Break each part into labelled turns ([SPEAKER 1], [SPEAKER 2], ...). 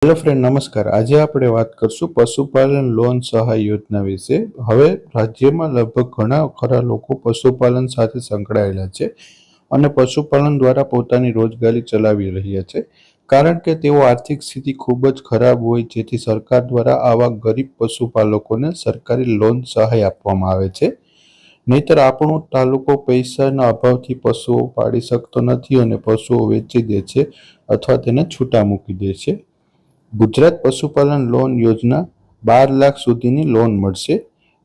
[SPEAKER 1] Hello friend, નમસ્કાર। આજે આપણે વાત કરશું પશુપાલન લોન સહાય યોજના વિશે। હવે રાજ્યમાં લગભગ ઘણા ખરા લોકો પશુપાલન સાથે સંકળાયેલા છે અને પશુપાલન દ્વારા પોતાની રોજગારી ચલાવી રહ્યા છે, કારણ કે તેઓ આર્થિક સ્થિતિ ખૂબ જ ખરાબ હોય, જેથી સરકાર દ્વારા આવા ગરીબ પશુપાલકોને સરકારી લોન સહાય આપવામાં આવે છે। નહીતર આપણો તાલુકો પૈસાના અભાવથી પશુઓ પાળી શકતો નથી અને પશુઓ વેચી દે છે અથવા તેને છૂટા મૂકી દે છે। ગુજરાત પશુપાલન લોન યોજના 12 લાખ સુધીની લોન મળશે।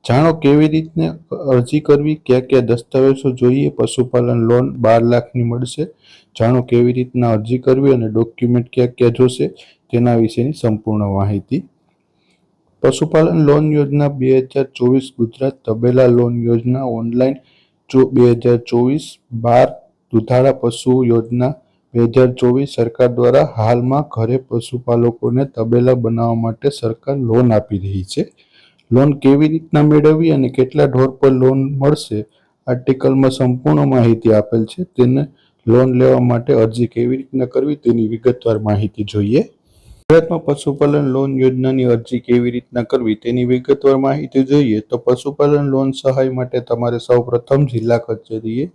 [SPEAKER 1] જાણો કેવી રીતે અરજી કરવી, કયા કયા દસ્તાવેજો જોઈએ। પશુપાલન લોન 12 લાખની મળશે, જાણો કેવી રીતના અરજી કરવી અને ડોક્યુમેન્ટ કયા કયા જોશે તેના વિશેની સંપૂર્ણ માહિતી। પશુપાલન લોન યોજના 2024 ગુજરાત તબેલા લોન યોજના ઓનલાઈન 2024-12 દુધાળા પશુ યોજના 2024 સરકાર દ્વારા હાલમાં ઘરે પશુપાલકોને તબેલા બનાવવા માટે સરકાર લોન આપી રહી છે। લોન કેવી રીતના મેળવવી અને કેટલા ઢોર પર લોન મળશે આર્ટિકલમાં સંપૂર્ણ માહિતી આપેલ છે। તેને લોન લેવા માટે અરજી કેવી રીતના કરવી તેની વિગતવાર માહિતી જોઈએ। ગુજરાતમાં પશુપાલન લોન યોજનાની અરજી કેવી રીતના કરવી તેની વિગતવાર માહિતી જોઈએ તો પશુપાલન લોન સહાય માટે તમારે સૌપ્રથમ જિલ્લા કચેરીએ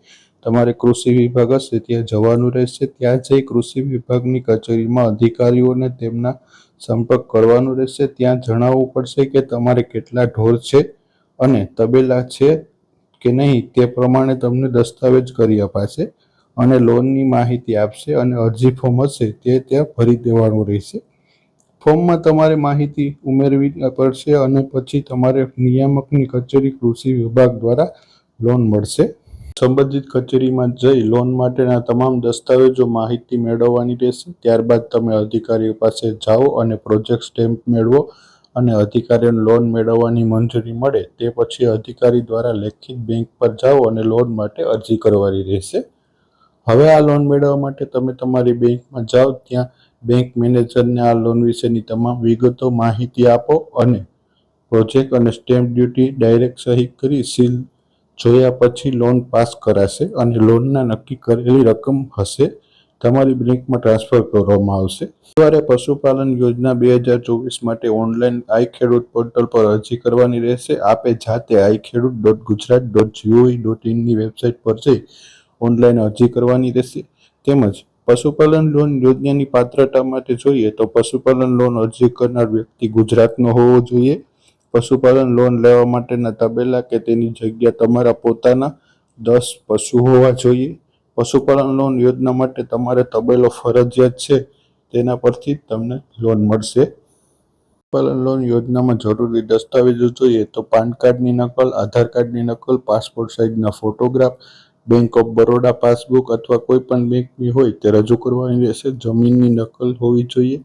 [SPEAKER 1] તમારે કૃષિ વિભાગ હશે ત્યાં જવાનું રહેશે। ત્યાં જઈ કૃષિ વિભાગની કચેરીમાં અધિકારીઓને તેમના સંપર્ક કરવાનો રહેશે। ત્યાં જણાવવું પડશે કે તમારે કેટલા ઢોર છે અને તબેલા છે કે નહીં તે પ્રમાણે તમને દસ્તાવેજ કરી અપાશે અને લોનની માહિતી આપશે અને અરજી ફોર્મ હશે તે ત્યાં ભરી દેવાનું રહેશે। ફોર્મમાં તમારે માહિતી ઉમેરવી પડશે અને પછી તમારે નિયામકની કચેરી કૃષિ વિભાગ દ્વારા લોન મળશે। સંબંધિત કચેરીમાં જઈ લોન માટેના તમામ દસ્તાવેજો માહિતી મેળવવાની રહેશે। ત્યારબાદ તમે અધિકારીઓ પાસે જાઓ અને પ્રોજેક્ટ સ્ટેમ્પ મેળવો અને અધિકારીઓને લોન મેળવવાની મંજૂરી મળે તે પછી અધિકારી દ્વારા લેખિત બેંક પર જાઓ અને લોન માટે અરજી કરવાની રહેશે। હવે આ લોન મેળવવા માટે તમે તમારી બેંકમાં જાઓ, ત્યાં બેંક મેનેજરને આ લોન વિશેની તમામ વિગતો માહિતી આપો અને પ્રોજેક્ટ અને સ્ટેમ્પ ડ્યુટી ડાયરેક્ટ સહી કરી સીલ જોયા પછી લોન પાસ કરાશે અને લોનના નક્કી કરેલી રકમ હશે તમારી બેંકમાં ટ્રાન્સફર કરવામાં આવશે। તમારે પશુપાલન યોજના 2024 માટે ઓનલાઈન આઈ ખેડૂત પોર્ટલ પર અરજી કરવાની રહેશે। આપે જાતે iKhedoot.gujarat.gov.in ની વેબસાઇટ પર જઈ ઓનલાઈન અરજી કરવાની રહેશે। તેમજ પશુપાલન લોન યોજનાની પાત્રતા માટે જોઈએ તો પશુપાલન લોન અરજી કરનાર વ્યક્તિ ગુજરાતનો હોવો જોઈએ। પશુપાલન લોન લેવા માટેના તબેલા કે તેની જગ્યા તમારા પોતાના 10 પશુ હોવા જોઈએ। પશુપાલન લોન યોજના માટે તમારે તબેલો ફરજિયાત છે, તેના પરથી તમને લોન મળશે। પશુપાલન લોન યોજનામાં જરૂરી દસ્તાવેજો જોઈએ તો પાન કાર્ડની નકલ, આધાર કાર્ડની નકલ, પાસપોર્ટ સાઇઝના photograph, bank of Baroda passbook અથવા કોઈ પણ બેંકની હોય તે રજૂ કરવાની રહેશે। જમીનની નકલ હોવી જોઈએ,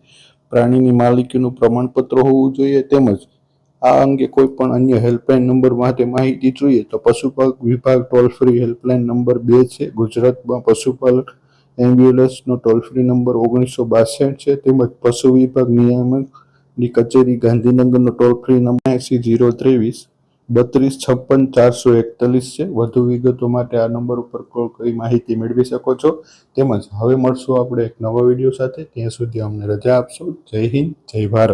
[SPEAKER 1] પ્રાણીની માલિકીનું પ્રમાણપત્ર હોવું જોઈએ। તેમજ આ અંગે કોઈ પણ અન્ય હેલ્પલાઇન નંબર માટે માહિતી જોઈએ તો પશુપાલન વિભાગ ટોલ ફ્રી હેલ્પલાઇન નંબર 2 છે। ગુજરાતમાં પશુપાલન એમ્બ્યુલન્સનો ટોલ ફ્રી નંબર 1962 છે। તેમજ પશુ વિભાગ નિયામકની કચેરી ગાંધીનગરનો ટોલ ફ્રી નંબર 80 023 32 56 441 છે। વધુ વિગતો માટે આ નંબર ઉપર કોલ કરી માહિતી મેળવી શકો છો। તેમજ હવે મળશું આપણે એક નવા વિડીયો સાથે, ત્યાં સુધી અમને રજા આપશો। જય હિન્દ, જય ભારત।